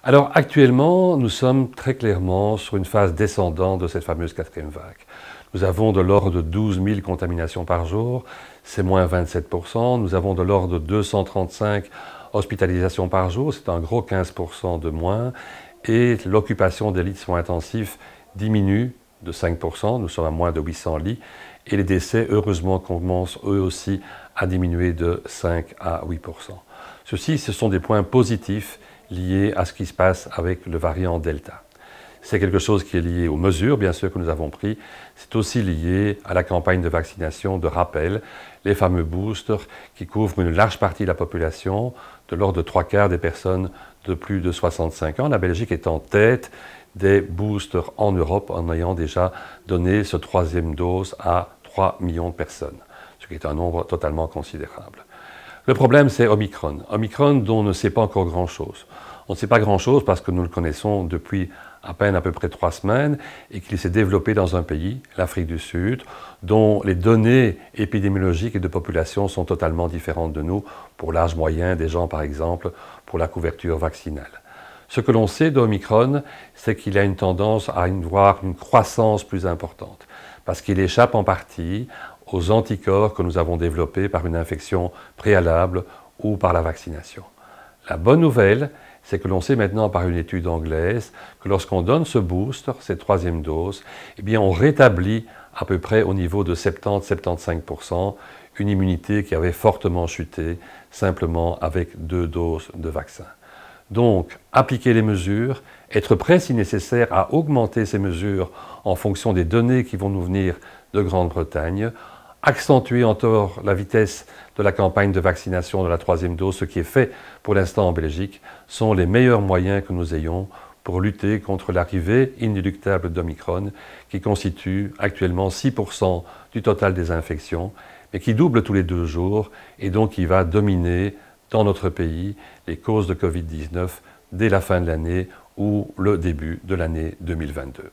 Alors actuellement, nous sommes très clairement sur une phase descendante de cette fameuse quatrième vague. Nous avons de l'ordre de 12 000 contaminations par jour, c'est moins 27%. Nous avons de l'ordre de 235 hospitalisations par jour, c'est un gros 15% de moins. Et l'occupation des lits de soins intensifs diminue de 5%, nous sommes à moins de 800 lits. Et les décès, heureusement, commencent eux aussi à diminuer de 5 à 8%. Ceci, ce sont des points positifs liés à ce qui se passe avec le variant Delta. C'est quelque chose qui est lié aux mesures, bien sûr, que nous avons prises. C'est aussi lié à la campagne de vaccination de rappel, les fameux boosters qui couvrent une large partie de la population, de l'ordre de 3/4 des personnes de plus de 65 ans. La Belgique est en tête des boosters en Europe en ayant déjà donné ce troisième dose à 3 millions de personnes, ce qui est un nombre totalement considérable. Le problème, c'est Omicron. Omicron dont on ne sait pas encore grand-chose. On ne sait pas grand-chose parce que nous le connaissons depuis à peine à peu près 3 semaines et qu'il s'est développé dans un pays, l'Afrique du Sud, dont les données épidémiologiques et de population sont totalement différentes de nous, pour l'âge moyen des gens par exemple, pour la couverture vaccinale. Ce que l'on sait d'Omicron, c'est qu'il a une tendance à avoir une croissance plus importante, parce qu'il échappe en partie aux anticorps que nous avons développés par une infection préalable ou par la vaccination. La bonne nouvelle, c'est que l'on sait maintenant par une étude anglaise que lorsqu'on donne ce booster, cette troisième dose, eh bien on rétablit à peu près au niveau de 70-75% une immunité qui avait fortement chuté simplement avec 2 doses de vaccin. Donc, appliquer les mesures, être prêt si nécessaire à augmenter ces mesures en fonction des données qui vont nous venir de Grande-Bretagne, accentuer encore la vitesse de la campagne de vaccination de la troisième dose, ce qui est fait pour l'instant en Belgique, sont les meilleurs moyens que nous ayons pour lutter contre l'arrivée inéluctable d'Omicron, qui constitue actuellement 6% du total des infections, mais qui double tous les 2 jours et donc qui va dominer dans notre pays les causes de Covid-19 dès la fin de l'année ou le début de l'année 2022.